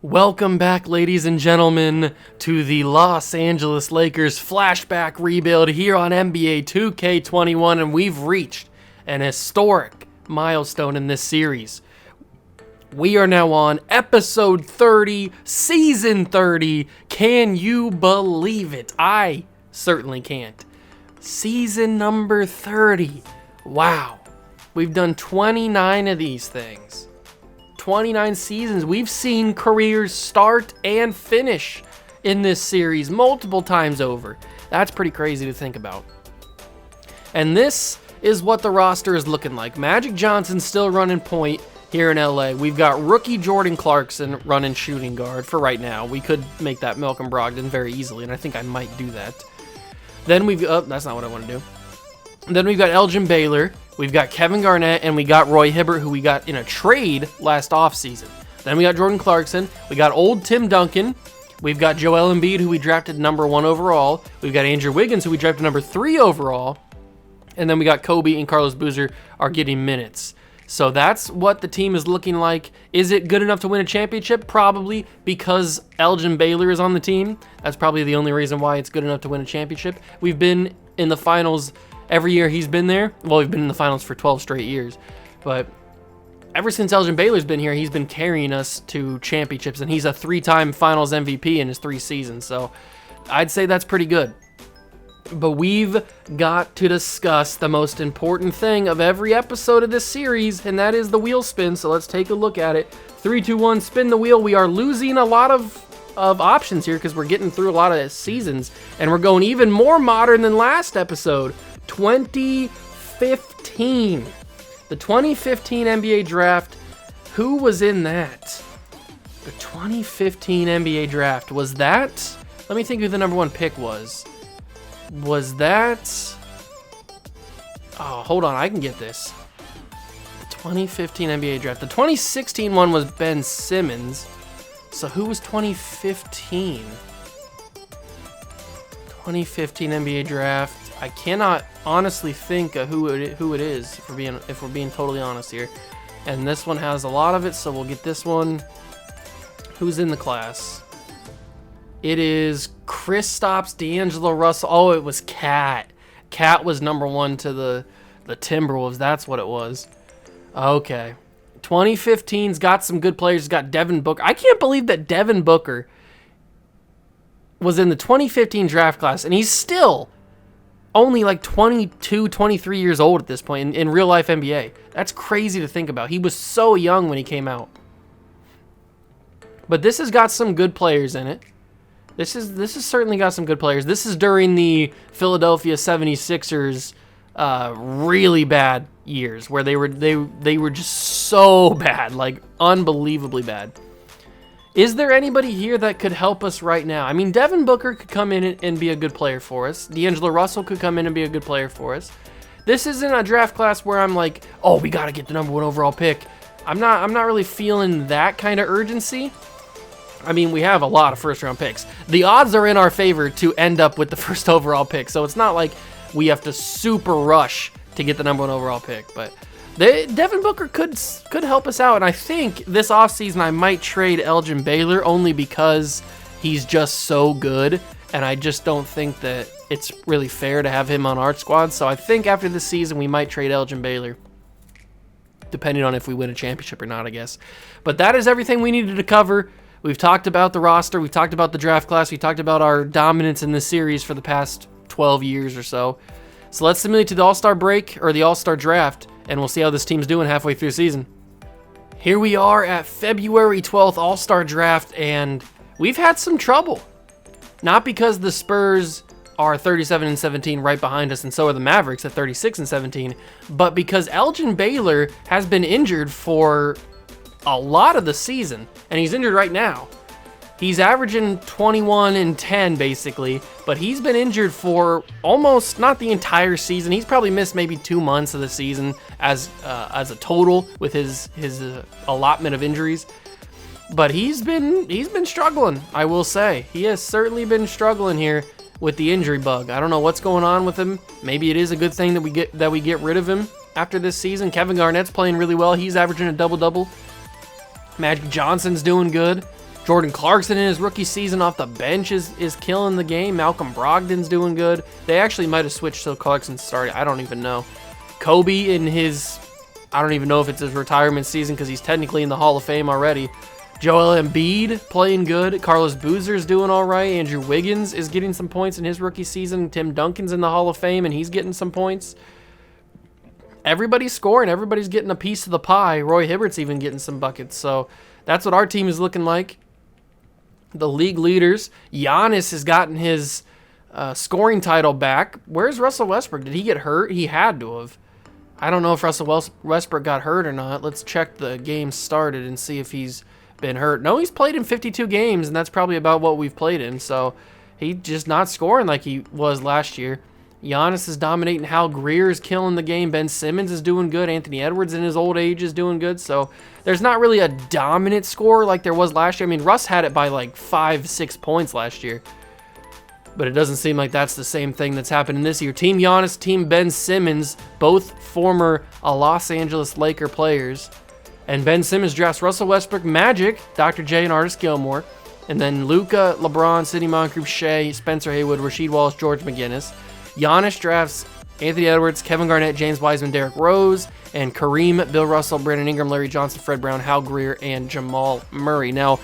Welcome back, ladies and gentlemen, to the Los Angeles Lakers flashback rebuild here on NBA 2K21, and we've reached an historic milestone in this series. We are now on episode 30, season 30. Can you believe it? I certainly can't. Season number 30. Wow. We've done 29 of these things. 29 seasons. We've seen careers start and finish in this series multiple times over. That's pretty crazy to think about. And this is what the roster is looking like. Magic Johnson still running point here in LA. We've got rookie Jordan Clarkson running shooting guard for right now. We could make that Malcolm Brogdon very easily, and I think I might do that. Then we've that's not what I want to do. Then we've got Elgin Baylor, we've got Kevin Garnett, and we got Roy Hibbert, who we got in a trade last offseason. Then we got Jordan Clarkson, we got old Tim Duncan, we've got Joel Embiid, who we drafted number 1 overall, we've got Andrew Wiggins, who we drafted number 3 overall, and then we got Kobe and Carlos Boozer are getting minutes. So that's what the team is looking like. Is it good enough to win a championship? Probably, because Elgin Baylor is on the team. That's probably the only reason why it's good enough to win a championship. We've been in the finals every year he's been there. Well, we've been in the finals for 12 straight years. But ever since Elgin Baylor's been here, he's been carrying us to championships. And he's a 3-time finals MVP in his 3 seasons. So I'd say that's pretty good. But we've got to discuss the most important thing of every episode of this series, and that is the wheel spin. So let's take a look at it. 3, 2, 1, spin the wheel. We are losing a lot of options here because we're getting through a lot of seasons, and we're going even more modern than last episode. 2015. The 2015 NBA draft. Who was in that? The 2015 NBA draft. Was that? Let me think who the number 1 pick was. Was that? Oh, hold on. I can get this. The 2015 NBA draft. The 2016 one was Ben Simmons. So who was 2015? 2015 NBA draft. I cannot honestly think of who it is, if we're being totally honest here. And this one has a lot of it, so we'll get this one. Who's in the class? It is Kristaps, D'Angelo Russell. Oh, it was Cat. Cat was number 1 to the Timberwolves. That's what it was. Okay. 2015's got some good players. It's got Devin Booker. I can't believe that Devin Booker was in the 2015 draft class, and he's still only like 22, 23 years old at this point in real life NBA. That's crazy to think about. He was so young when he came out. But this has got some good players in it. This has certainly got some good players. This is during the Philadelphia 76ers really bad years where they were just so bad, like unbelievably bad. Is there anybody here that could help us right now? I mean, Devin Booker could come in and be a good player for us. D'Angelo Russell could come in and be a good player for us. This isn't a draft class where I'm like, oh, we got to get the number 1 overall pick. I'm not really feeling that kind of urgency. I mean, we have a lot of first-round picks. The odds are in our favor to end up with the first overall pick, so it's not like we have to super rush to get the number 1 overall pick. But Devin Booker could help us out, and I think this offseason I might trade Elgin Baylor only because he's just so good, and I just don't think that it's really fair to have him on our squad. So I think after this season we might trade Elgin Baylor, depending on if we win a championship or not, I guess. But that is everything we needed to cover. We've talked about the roster, we've talked about the draft class, we talked about our dominance in this series for the past 12 years or so. So let's simulate to the AllStar Break, or the AllStar Draft, and we'll see how this team's doing halfway through the season. Here we are at February 12th, AllStar Draft, and we've had some trouble. Not because the Spurs are 37-17 right behind us, and so are the Mavericks at 36-17, but because Elgin Baylor has been injured for a lot of the season, and he's injured right now. He's averaging 21 and 10 basically, but he's been injured for almost not the entire season. He's probably missed maybe 2 months of the season as a total with his allotment of injuries. But he's been struggling, I will say. He has certainly been struggling here with the injury bug. I don't know what's going on with him. Maybe it is a good thing that we get rid of him after this season. Kevin Garnett's playing really well. He's averaging a double-double. Magic Johnson's doing good. Jordan Clarkson in his rookie season off the bench is killing the game. Malcolm Brogdon's doing good. They actually might have switched so Clarkson started. I don't even know. Kobe in his, I don't even know if it's his retirement season because he's technically in the Hall of Fame already. Joel Embiid playing good. Carlos Boozer's doing all right. Andrew Wiggins is getting some points in his rookie season. Tim Duncan's in the Hall of Fame and he's getting some points. Everybody's scoring. Everybody's getting a piece of the pie. Roy Hibbert's even getting some buckets. So that's what our team is looking like. The league leaders. Giannis has gotten his scoring title back. Where's Russell Westbrook? Did he get hurt? He had to have. I don't know if Russell Westbrook got hurt or not. Let's check the game started and see if he's been hurt. No, he's played in 52 games, and that's probably about what we've played in. So he's just not scoring like he was last year. Giannis is dominating. Hal Greer is killing the game. Ben Simmons is doing good. Anthony Edwards in his old age is doing good. So there's not really a dominant score like there was last year. I mean, Russ had it by like 5-6 points last year. But it doesn't seem like that's the same thing that's happening this year. Team Giannis, Team Ben Simmons, both former Los Angeles Laker players. And Ben Simmons drafts Russell Westbrook, Magic, Dr. J, and Artis Gilmore. And then Luka, LeBron, Sidney Moncrief, Shea, Spencer Haywood, Rasheed Wallace, George McGinnis. Giannis drafts Anthony Edwards, Kevin Garnett, James Wiseman, Derrick Rose, and Kareem, Bill Russell, Brandon Ingram, Larry Johnson, Fred Brown, Hal Greer, and Jamal Murray. Now,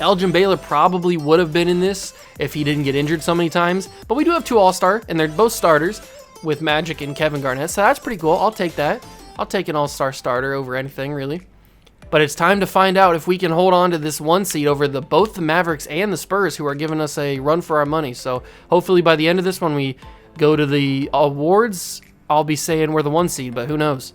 Elgin Baylor probably would have been in this if he didn't get injured so many times, but we do have two All-Star, and they're both starters with Magic and Kevin Garnett, so that's pretty cool. I'll take that. I'll take an All-Star starter over anything, really. But it's time to find out if we can hold on to this 1 seed over both the Mavericks and the Spurs, who are giving us a run for our money. So hopefully by the end of this, when we go to the awards, I'll be saying we're the 1 seed, but who knows?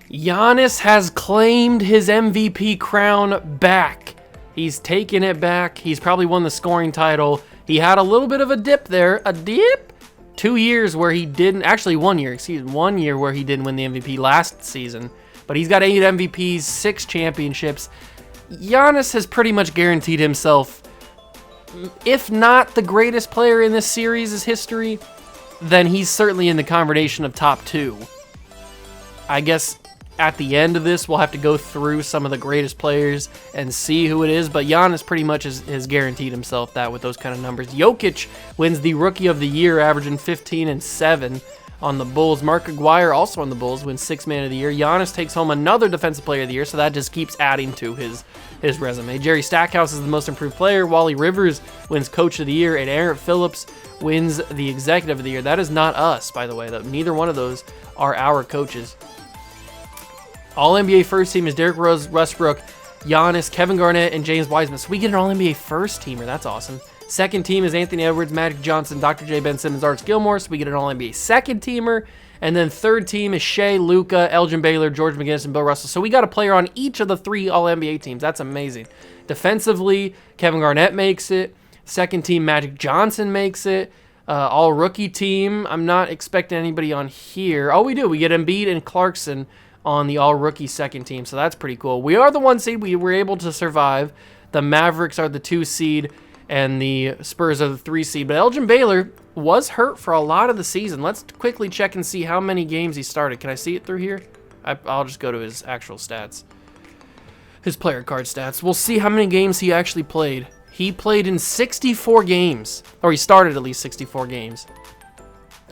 Giannis has claimed his MVP crown back. He's taken it back. He's probably won the scoring title. He had a little bit of a dip there. A dip? 2 years where he didn't, actually 1 year, 1 year where he didn't win the MVP last season. But he's got 8 MVPs, 6 championships. Giannis has pretty much guaranteed himself, if not the greatest player in this series' history, then he's certainly in the conversation of top 2. I guess at the end of this, we'll have to go through some of the greatest players and see who it is, but Giannis pretty much has guaranteed himself that with those kind of numbers. Jokic wins the Rookie of the Year, averaging 15 and 7 on the Bulls. Mark Aguirre, also on the Bulls, wins 6th Man of the Year. Giannis takes home another Defensive Player of the Year, so that just keeps adding to his resume. Jerry Stackhouse is the Most Improved Player. Wally Rivers wins Coach of the Year, and Aaron Phillips wins the Executive of the Year. That is not us, by the way. Neither one of those are our coaches. All-NBA first team is Derrick Rose, Westbrook, Giannis, Kevin Garnett, and James Wiseman. So we get an All-NBA first teamer. That's awesome. Second team is Anthony Edwards, Magic Johnson, Dr. J, Ben Simmons, Artis Gilmore. So we get an All-NBA second teamer. And then third team is Shea, Luka, Elgin Baylor, George McGinnis, and Bill Russell. So we got a player on each of the 3 All-NBA teams. That's amazing. Defensively, Kevin Garnett makes it. Second team, Magic Johnson makes it. All-rookie team, I'm not expecting anybody on here. Oh, we do. We get Embiid and Clarkson on the all-rookie second team, so that's pretty cool. We are the 1 seed. We were able to survive. The Mavericks are the 2 seed, and the Spurs are the 3 seed. But Elgin Baylor was hurt for a lot of the season. Let's quickly check and see how many games he started. Can I see it through here? I'll just go to his actual stats. His player card stats. We'll see how many games he actually played. He played in 64 games, or he started at least 64 games.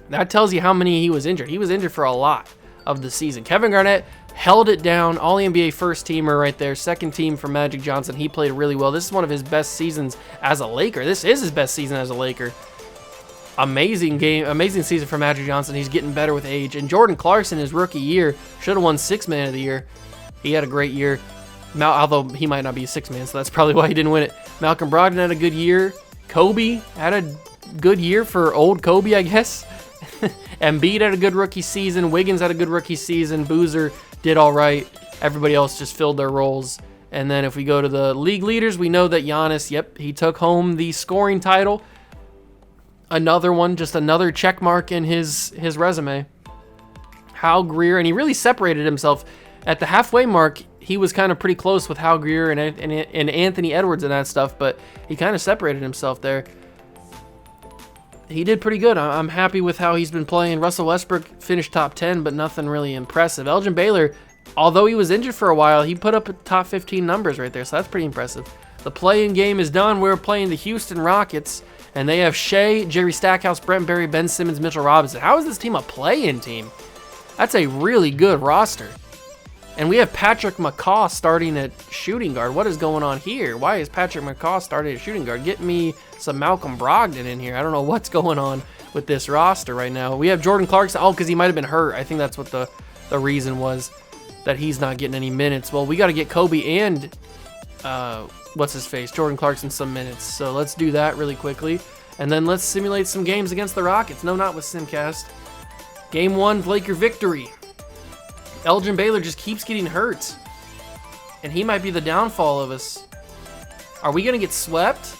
That tells you how many he was injured. He was injured for a lot of the season. Kevin Garnett held it down. All-NBA first teamer right there. Second team for Magic Johnson. He played really well. This is one of his best seasons as a Laker. This is his best season as a Laker. Amazing game. Amazing season for Magic Johnson. He's getting better with age. And Jordan Clarkson, his rookie year, should have won 6th Man of the Year. He had a great year. Although he might not be a 6th man, so that's probably why he didn't win it. Malcolm Brogdon had a good year. Kobe had a good year for old Kobe, I guess. Embiid had a good rookie season. Wiggins had a good rookie season. Boozer did all right. Everybody else just filled their roles. And then if we go to the league leaders, we know that Giannis, yep, he took home the scoring title. Another one, just another check mark in his resume. Hal Greer, and he really separated himself. At the halfway mark, he was kind of pretty close with Hal Greer and Anthony Edwards and that stuff, but he kind of separated himself there. He did pretty good. I'm happy with how he's been playing. Russell Westbrook finished top 10, but nothing really impressive. Elgin Baylor, although he was injured for a while, he put up top 15 numbers right there, so that's pretty impressive. The play-in game is done. We're playing the Houston Rockets, and they have Shea, Jerry Stackhouse, Brent Berry, Ben Simmons, Mitchell Robinson. How is this team a play-in team? That's a really good roster. And we have Patrick McCaw starting at shooting guard. What is going on here? Why is Patrick McCaw starting at shooting guard? Get me some Malcolm Brogdon in here. I don't know what's going on with this roster right now. We have Jordan Clarkson. Oh, because he might have been hurt. I think that's what the reason was, that he's not getting any minutes. Well, we got to get Kobe and Jordan Clarkson some minutes. So let's do that really quickly. And then let's simulate some games against the Rockets. No, not with Simcast. Game 1, Laker victory. Elgin Baylor just keeps getting hurt. And he might be the downfall of us. Are we going to get swept?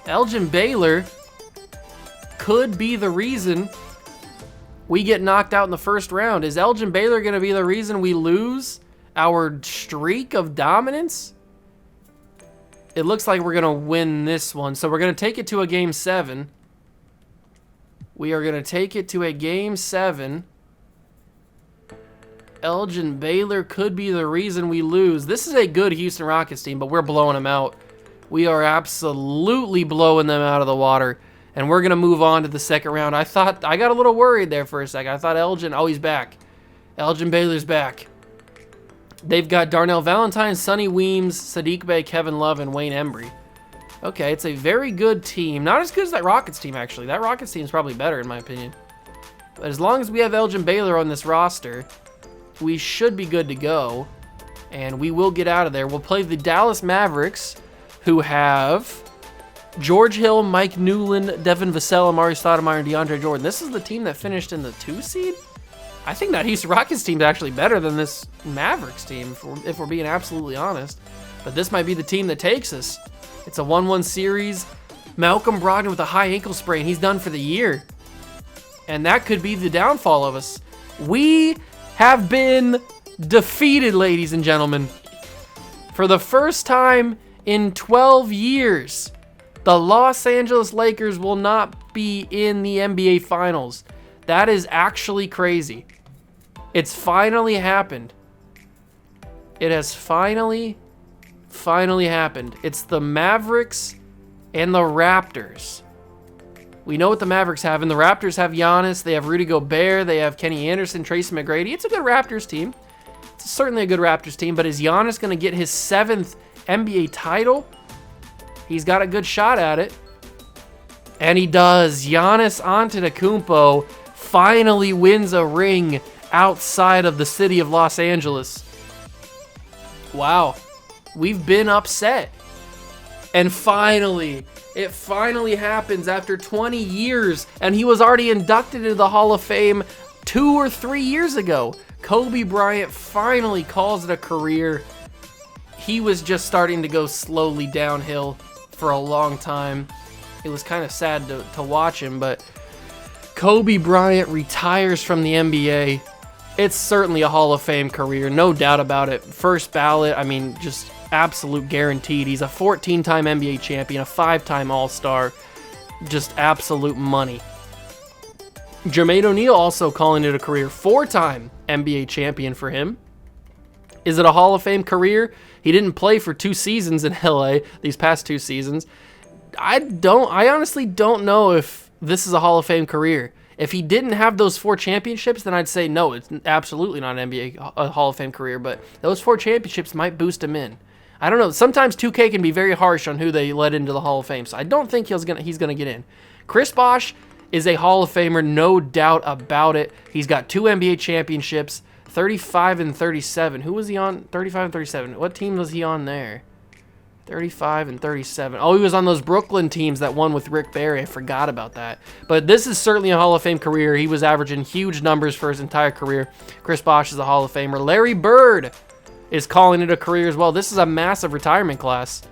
Elgin Baylor could be the reason we get knocked out in the first round. Is Elgin Baylor going to be the reason we lose our streak of dominance? It looks like we're going to win this one. So we're going to take it to a game 7. We are going to take it to a game 7. Elgin Baylor could be the reason we lose. This is a good Houston Rockets team, but we're blowing them out. We are absolutely blowing them out of the water. And we're going to move on to the second round. I got a little worried there for a second. I thought Elgin, oh, he's back. Elgin Baylor's back. They've got Darnell Valentine, Sonny Weems, Sadiq Bey, Kevin Love, and Wayne Embry. Okay, it's a very good team. Not as good as that Rockets team, actually. That Rockets team is probably better, in my opinion. But as long as we have Elgin Baylor on this roster, we should be good to go, and we will get out of there. We'll play the Dallas Mavericks, who have George Hill, Mike Newland, Devin Vassell, Amari Stoudemire, and DeAndre Jordan. This is the team that finished in the 2 seed? I think that Houston Rockets team is actually better than this Mavericks team, if we're being absolutely honest. But this might be the team that takes us. It's a 1-1 series. Malcolm Brogdon with a high ankle sprain. He's done for the year. And that could be the downfall of us. We have been defeated, ladies and gentlemen. For the first time in 12 years, the Los Angeles Lakers will not be in the NBA Finals. That is actually crazy. It's finally happened. It has finally happened. It's the Mavericks and the Raptors. We know what the Mavericks have, and the Raptors have Giannis, they have Rudy Gobert, they have Kenny Anderson, Tracy McGrady. It's a good Raptors team. It's certainly a good Raptors team, but is Giannis going to get his 7th NBA title? He's got a good shot at it. And he does. Giannis Antetokounmpo finally wins a ring outside of the city of Los Angeles. Wow. We've been upset. And finally, it finally happens after 20 years, and he was already inducted into the Hall of Fame 2 or 3 years ago. Kobe Bryant finally calls it a career. He was just starting to go slowly downhill for a long time. It was kind of sad to watch him, but Kobe Bryant retires from the NBA. It's certainly a Hall of Fame career, no doubt about it. First ballot, I mean, just absolute guaranteed. He's a 14-time NBA champion, a 5-time All-Star, just absolute money. Jermaine O'Neal also calling it a career, 4-time NBA champion for him. Is it a Hall of Fame career? He didn't play for 2 seasons in LA, these past 2 seasons. I honestly don't know if this is a Hall of Fame career. If he didn't have those 4 championships, then I'd say no, it's absolutely not an NBA a Hall of Fame career, but those 4 championships might boost him in. I don't know. Sometimes 2K can be very harsh on who they let into the Hall of Fame, so I don't think he's gonna get in. Chris Bosh is a Hall of Famer, no doubt about it. He's got 2 NBA championships, 35 and 37. Who was he on? 35 and 37. What team was he on there? 35 and 37. Oh, he was on those Brooklyn teams that won with Rick Barry. I forgot about that. But this is certainly a Hall of Fame career. He was averaging huge numbers for his entire career. Chris Bosh is a Hall of Famer. Larry Bird is calling it a career as well. This is a massive retirement class.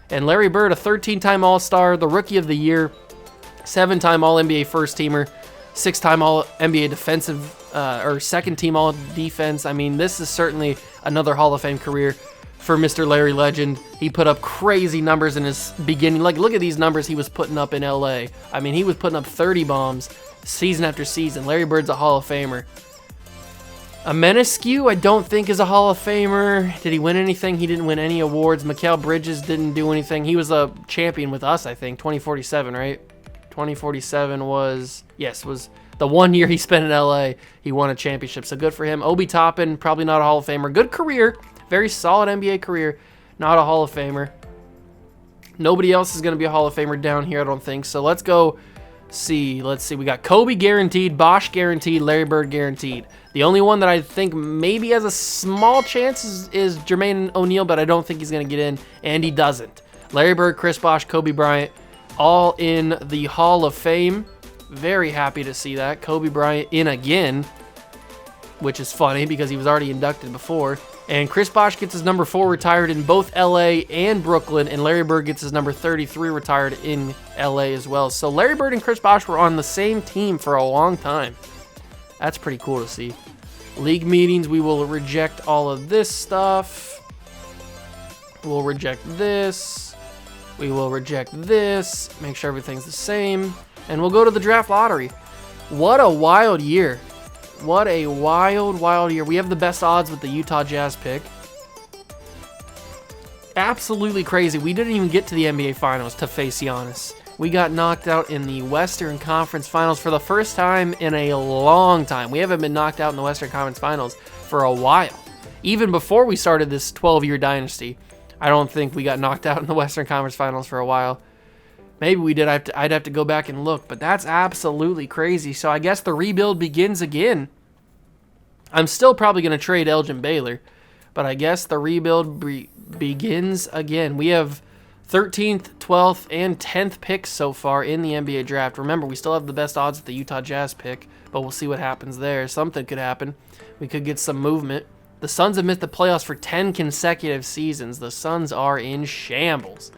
And Larry Bird, a 13-time All-Star, the Rookie of the Year, 7-time All-NBA First Teamer, 6-time All-NBA Defensive, or Second-Team All-Defense. I mean, this is certainly another Hall of Fame career for Mr. Larry Legend. He put up crazy numbers in his beginning. Like, look at these numbers he was putting up in LA. I mean, he was putting up 30 bombs season after season. Larry Bird's a Hall of Famer. A Menescu, I don't think is a Hall of Famer. Did he win anything? He didn't win any awards. Mikal Bridges didn't do anything. He was a champion with us, I think. 2047, right? 2047 was, yes, was the 1 year he spent in LA. He won a championship, so good for him. Obi Toppin, probably not a Hall of Famer. Good career. Very solid NBA career. Not a Hall of Famer. Nobody else is going to be a Hall of Famer down here, I don't think. So let's go see. Let's see. We got Kobe guaranteed, Bosch guaranteed, Larry Bird guaranteed. The only one that I think maybe has a small chance is Jermaine O'Neal, but I don't think he's going to get in, and he doesn't. Larry Bird, Chris Bosh, Kobe Bryant, all in the Hall of Fame. Very happy to see that. Kobe Bryant in again, which is funny because he was already inducted before. And Chris Bosh gets his number 4 retired in both LA and Brooklyn, and Larry Bird gets his number 33 retired in LA as well. So Larry Bird and Chris Bosh were on the same team for a long time. That's pretty cool to see. League meetings, we will reject all of this stuff. We'll reject this. We will reject this. Make sure everything's the same. And we'll go to the draft lottery. What a wild year. What a wild, wild year. We have the best odds with the Utah Jazz pick. Absolutely crazy. We didn't even get to the NBA Finals to face Giannis. We got knocked out in the Western Conference Finals for the first time in a long time. We haven't been knocked out in the Western Conference Finals for a while. Even before we started this 12-year dynasty, I don't think we got knocked out in the Western Conference Finals for a while. Maybe we did. I'd have to go back and look, but that's absolutely crazy. So I guess the rebuild begins again. I'm still probably going to trade Elgin Baylor, but I guess the rebuild begins again. We have 13th, 12th, and 10th picks so far in the NBA draft. Remember, we still have the best odds with the Utah Jazz pick, but we'll see what happens there. Something could happen. We could get some movement. The Suns have missed the playoffs for 10 consecutive seasons. The Suns are in shambles.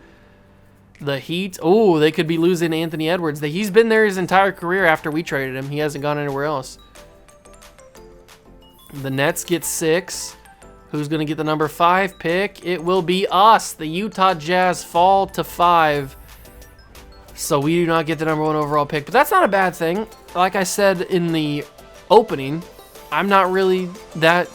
The Heat, oh, they could be losing Anthony Edwards. He's been there his entire career after we traded him. He hasn't gone anywhere else. The Nets get 6. Who's going to get the number 5 pick? It will be us. The Utah Jazz fall to 5. So we do not get the number 1 overall pick. But that's not a bad thing. Like I said in the opening, I'm not really that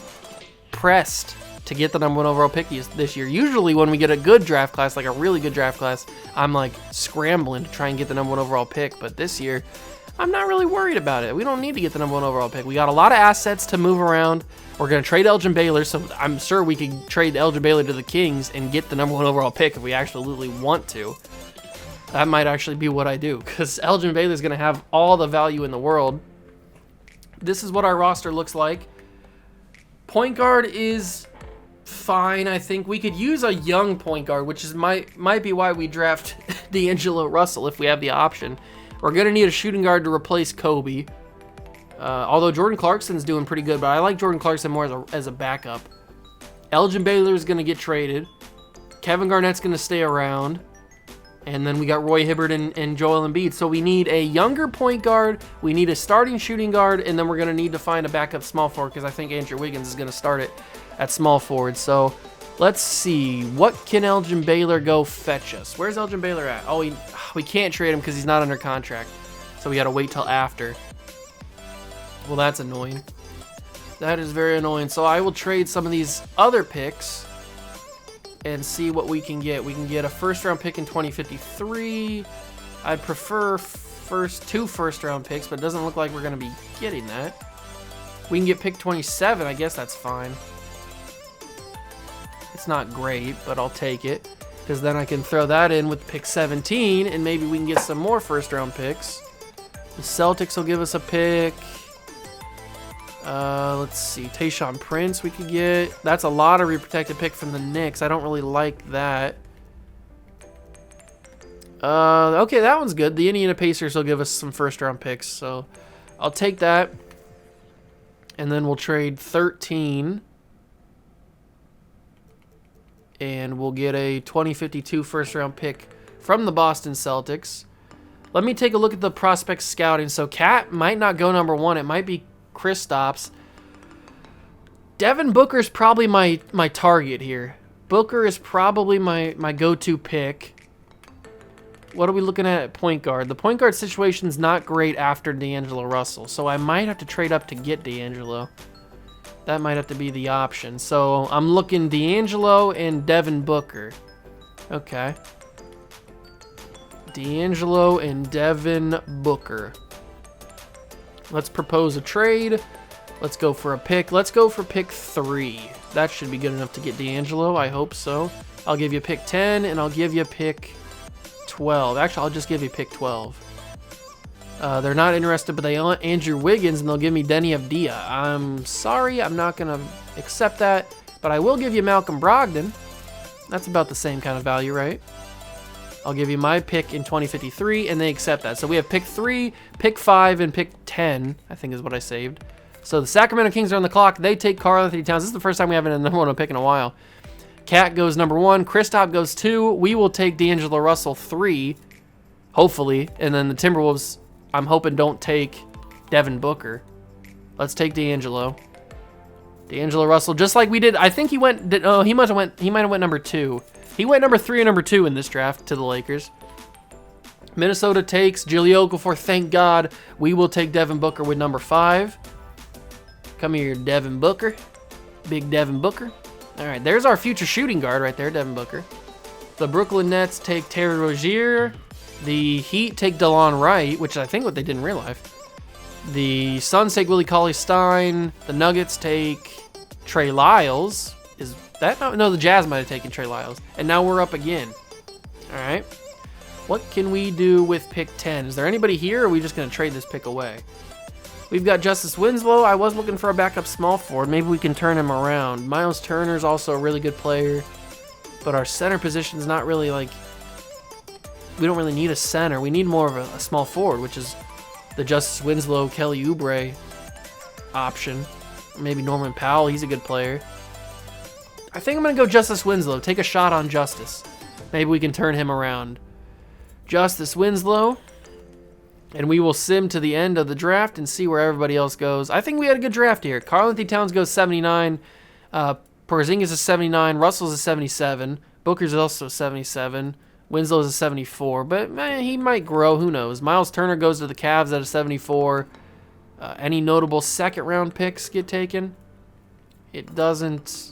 pressed to get the number 1 overall pick this year. Usually when we get a good draft class, like a really good draft class, I'm like scrambling to try and get the number 1 overall pick. But this year, I'm not really worried about it. We don't need to get the number 1 overall pick. We got a lot of assets to move around. We're going to trade Elgin Baylor, so I'm sure we could trade Elgin Baylor to the Kings and get the number 1 overall pick if we absolutely want to. That might actually be what I do, because Elgin Baylor is going to have all the value in the world. This is what our roster looks like. Point guard is fine, I think. We could use a young point guard, which is might be why we draft D'Angelo Russell if we have the option. We're going to need a shooting guard to replace Kobe. Although Jordan Clarkson's doing pretty good, but I like Jordan Clarkson more as a backup. Elgin Baylor is going to get traded. Kevin Garnett's going to stay around. And then we got Roy Hibbert and Joel Embiid. So we need a younger point guard. We need a starting shooting guard. And then we're going to need to find a backup small forward because I think Andrew Wiggins is going to start it at small forward. So let's see. What can Elgin Baylor go fetch us? Where's Elgin Baylor at? Oh, we can't trade him because he's not under contract. So we got to wait till after. Well, that's annoying. That is very annoying. So I will trade some of these other picks and see what we can get. We can get a first-round pick in 2053. I'd prefer two first-round picks, but it doesn't look like we're going to be getting that. We can get pick 27. I guess that's fine. It's not great, but I'll take it, because then I can throw that in with pick 17, and maybe we can get some more first-round picks. The Celtics will give us a pick. Let's see. Tayshaun Prince we could get. That's a lottery protected pick from the Knicks. I don't really like that. Okay, that one's good. The Indiana Pacers will give us some first-round picks, so I'll take that. And then we'll trade 13. And we'll get a 2052 first-round pick from the Boston Celtics. Let me take a look at the prospect scouting. So Cat might not go number 1. It might be Kristaps. Devin Booker's probably my target here. Booker is probably my go-to pick. What are we looking at point guard? The point guard situation's not great after D'Angelo Russell, so I might have to trade up to get D'Angelo. That might have to be the option. So I'm looking D'Angelo and Devin Booker. Okay. D'Angelo and Devin Booker. Let's propose a trade. Let's go for a pick. Let's go for pick 3. That should be good enough to get D'Angelo. I hope so. I'll give you pick 10, and I'll give you pick 12. Actually, I'll just give you pick 12. They're not interested, but they want Andrew Wiggins, and they'll give me Denny Avdia. I'm sorry, I'm not going to accept that, but I will give you Malcolm Brogdon. That's about the same kind of value, right? I'll give you my pick in 2053, and they accept that. So we have pick 3, pick 5, and pick 10, I think is what I saved. So the Sacramento Kings are on the clock. They take Karl-Anthony Towns. This is the first time we haven't a number 1 pick in a while. Cat goes number 1. Kristaps goes 2. We will take D'Angelo Russell 3, hopefully. And then the Timberwolves, I'm hoping, don't take Devin Booker. Let's take D'Angelo. D'Angelo Russell, just like we did. I think he went. Oh, he might have went number 2. He went number 3 and number 2 in this draft to the Lakers. Minnesota takes Jahlil Okafor. Thank God. We will take Devin Booker with number 5. Come here, Devin Booker. Big Devin Booker. All right, there's our future shooting guard right there, Devin Booker. The Brooklyn Nets take Terry Rozier. The Heat take DeLon Wright, which I think what they did in real life. The Suns take Willie Cauley-Stein. The Nuggets take Trey Lyles. Is that no? The Jazz might have taken Trey Lyles. And now we're up again. All right. What can we do with pick 10? Is there anybody here, or are we just going to trade this pick away? We've got Justice Winslow. I was looking for a backup small forward. Maybe we can turn him around. Miles Turner's also a really good player, but our center position's not really like... We don't really need a center. We need more of a small forward, which is the Justice Winslow, Kelly Oubre option. Maybe Norman Powell. He's a good player. I think I'm going to go Justice Winslow. Take a shot on Justice. Maybe we can turn him around. Justice Winslow. And we will sim to the end of the draft and see where everybody else goes. I think we had a good draft here. Karl-Anthony Towns goes 79. Porzingis is 79. Russell's a 77. Booker's also 77. Winslow's a 74. But he might grow. Who knows? Miles Turner goes to the Cavs at a 74. Any notable second-round picks get taken? It doesn't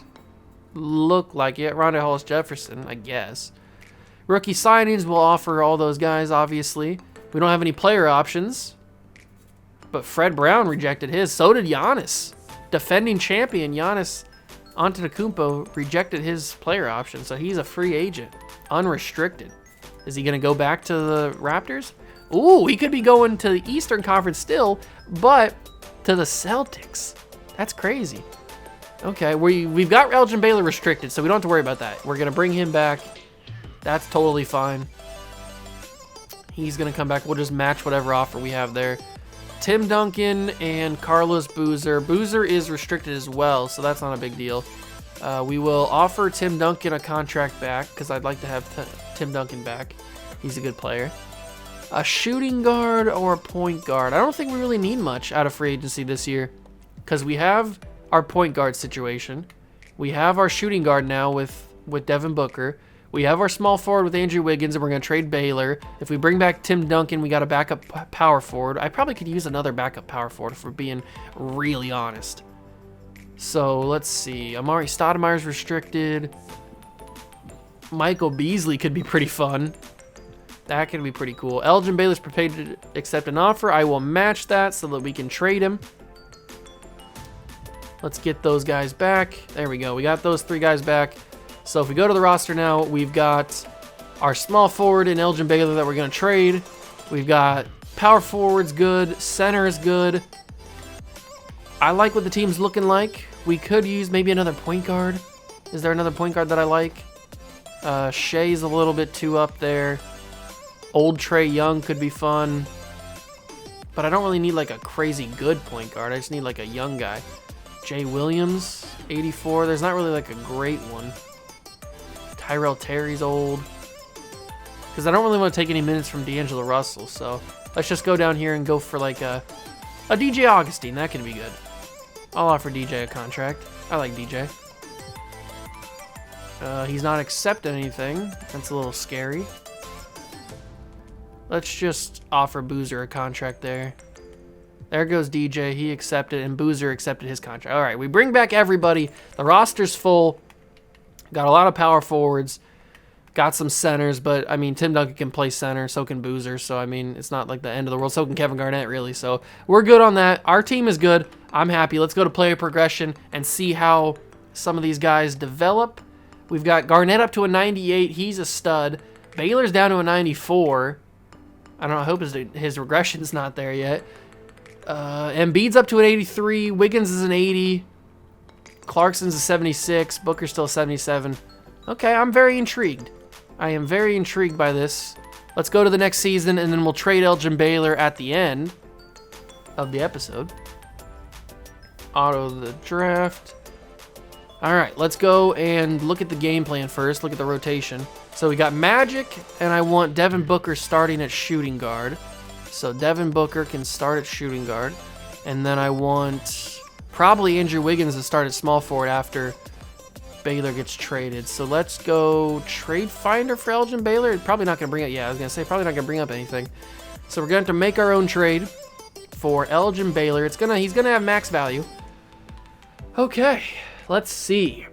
look like it. Rondé Hollis-Jefferson, I guess. Rookie signings will offer all those guys, obviously. We don't have any player options, but Fred Brown rejected his. So did Giannis. Defending champion Giannis Antetokounmpo rejected his player option, so he's a free agent, unrestricted. Is he going to go back to the Raptors? Ooh, he could be going to the Eastern Conference still, but to the Celtics. That's crazy. Okay, we've got Elgin Baylor restricted, so we don't have to worry about that. We're going to bring him back. That's totally fine. He's going to come back. We'll just match whatever offer we have there. Tim Duncan and Carlos Boozer. Boozer is restricted as well, so that's not a big deal. We will offer Tim Duncan a contract back because I'd like to have Tim Duncan back. He's a good player. A shooting guard or a point guard. I don't think we really need much out of free agency this year because we have our point guard situation. We have our shooting guard now with Devin Booker. We have our small forward with Andrew Wiggins, and we're going to trade Baylor. If we bring back Tim Duncan, we got a backup power forward. I probably could use another backup power forward if we're being really honest. So let's see. Amari Stoudemire's restricted. Michael Beasley could be pretty fun. That could be pretty cool. Elgin Baylor's prepared to accept an offer. I will match that so that we can trade him. Let's get those guys back. There we go. We got those 3 guys back. So if we go to the roster now, we've got our small forward in Elgin Baylor that we're going to trade. We've got power forwards good. Center is good. I like what the team's looking like. We could use maybe another point guard. Is there another point guard that I like? Shea's a little bit too up there. Old Trae Young could be fun. But I don't really need like a crazy good point guard. I just need like a young guy. Jay Williams, 84. There's not really like a great one. Tyrell Terry's old. Because I don't really want to take any minutes from D'Angelo Russell. So let's just go down here and go for like a DJ Augustine. That can be good. I'll offer DJ a contract. I like DJ. He's not accepting anything. That's a little scary. Let's just offer Boozer a contract there. There goes DJ. He accepted, and Boozer accepted his contract. All right, we bring back everybody. The roster's full. Got a lot of power forwards. Got some centers, but, I mean, Tim Duncan can play center. So can Boozer. So, I mean, it's not like the end of the world. So can Kevin Garnett, really. So, we're good on that. Our team is good. I'm happy. Let's go to player progression and see how some of these guys develop. We've got Garnett up to a 98. He's a stud. Baylor's down to a 94. I don't know. I hope his regression's not there yet. Embiid's up to an 83. Wiggins is an 80. Clarkson's a 76. Booker's still a 77. Okay, I'm very intrigued. I am very intrigued by this. Let's go to the next season, and then we'll trade Elgin Baylor at the end of the episode. Auto the draft. All right, let's go and look at the game plan first. Look at the rotation. So we got Magic, and I want Devin Booker starting at shooting guard. So Devin Booker can start at shooting guard. And then I want probably Andrew Wiggins to start at small forward after Baylor gets traded. So let's go trade finder for Elgin Baylor. Probably not going to bring up, yeah, I was going to say probably not going to bring up anything. So we're going to have to make our own trade for Elgin Baylor. He's going to have max value. Okay, let's see.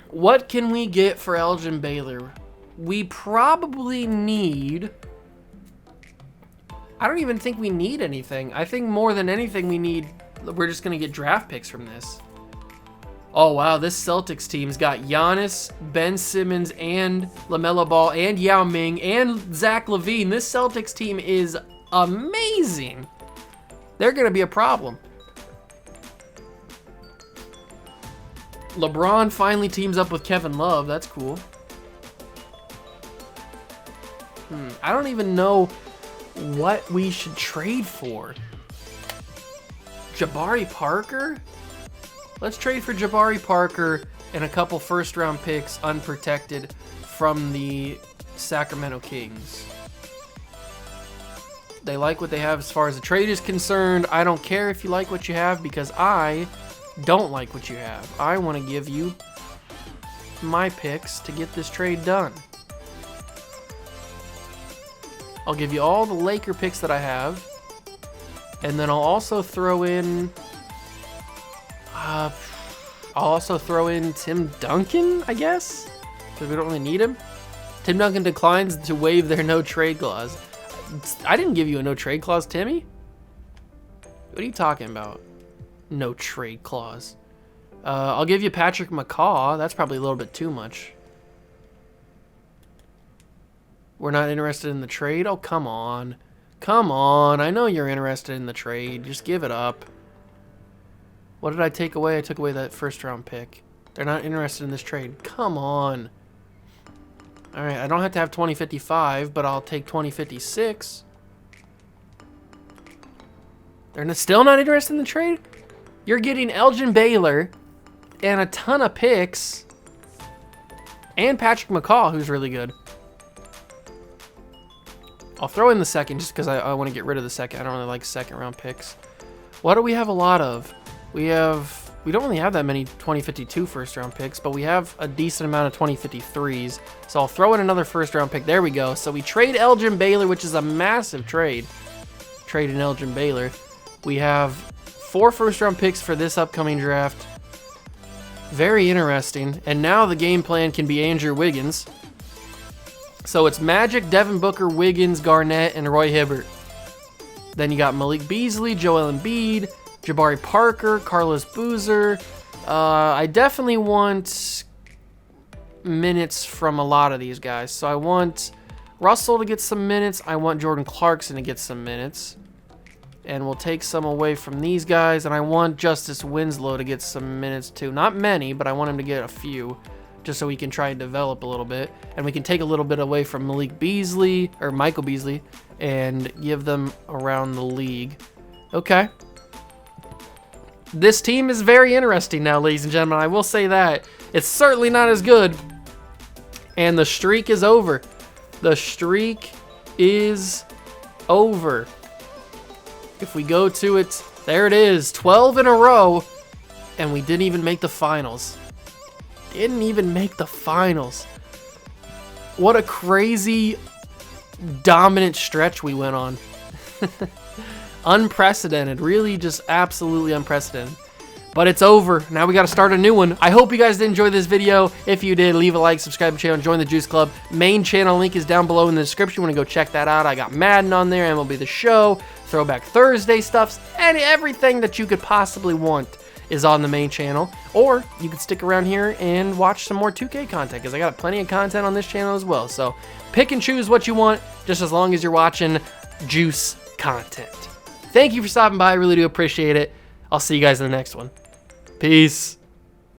What can we get for Elgin Baylor? We probably need... I don't even think we need anything. I think more than anything we need... We're just going to get draft picks from this. Oh, wow. This Celtics team's got Giannis, Ben Simmons, and LaMelo Ball, and Yao Ming, and Zach LaVine. This Celtics team is amazing. They're going to be a problem. LeBron finally teams up with Kevin Love. That's cool. I don't even know what we should trade for. Jabari Parker? Let's trade for Jabari Parker and a couple first-round picks unprotected from the Sacramento Kings. They like what they have as far as the trade is concerned. I don't care if you like what you have because I don't like what you have. I want to give you my picks to get this trade done. I'll give you all the Laker picks that I have. And then I'll also throw in... Tim Duncan, I guess? Because we don't really need him. Tim Duncan declines to waive their no-trade clause. I didn't give you a no-trade clause, Timmy. What are you talking about? No-trade clause. I'll give you Patrick McCaw. That's probably a little bit too much. We're not interested in the trade? Oh, come on. Come on. I know you're interested in the trade. Just give it up. What did I take away? I took away that first-round pick. They're not interested in this trade. Come on. All right, I don't have to have 2055, but I'll take 2056. They're still not interested in the trade? You're getting Elgin Baylor and a ton of picks and Patrick McCaw, who's really good. I'll throw in the second just because I want to get rid of the second. I don't really like second-round picks. What do we have a lot of? We don't really have that many 2052 first-round picks, but we have a decent amount of 2053s. So I'll throw in another first-round pick. There we go. So we trade Elgin Baylor, which is a massive trade. Trade in Elgin Baylor. We have 4 first-round picks for this upcoming draft. Very interesting. And now the game plan can be Andrew Wiggins. So it's Magic, Devin Booker, Wiggins, Garnett, and Roy Hibbert. Then you got Malik Beasley, Joel Embiid, Jabari Parker, Carlos Boozer. I definitely want minutes from a lot of these guys. So I want Russell to get some minutes. I want Jordan Clarkson to get some minutes. And we'll take some away from these guys. And I want Justice Winslow to get some minutes too. Not many, but I want him to get a few. Just so we can try and develop a little bit. And we can take a little bit away from Malik Beasley, or Michael Beasley, and give them around the league. Okay. This team is very interesting now, ladies and gentlemen. I will say that. It's certainly not as good. And the streak is over. The streak is over. If we go to it, there it is. 12 in a row. And we didn't even make the finals. Didn't even make the finals. What a crazy dominant stretch we went on. unprecedented, really just absolutely unprecedented. But it's over. Now we got to start a new one. I hope you guys did enjoy this video. If you did, leave a like, subscribe to the channel, join the Juice Club. Main channel link is down below in the description. You want to go check that out. I got Madden on there, MLB The Show, Throwback Thursday stuffs, and everything that you could possibly want is on the main channel. Or you could stick around here and watch some more 2K content, because I got plenty of content on this channel as well. So pick and choose what you want, just as long as you're watching Juice content. Thank you for stopping by. I really do appreciate it. I'll see you guys in the next one. Peace.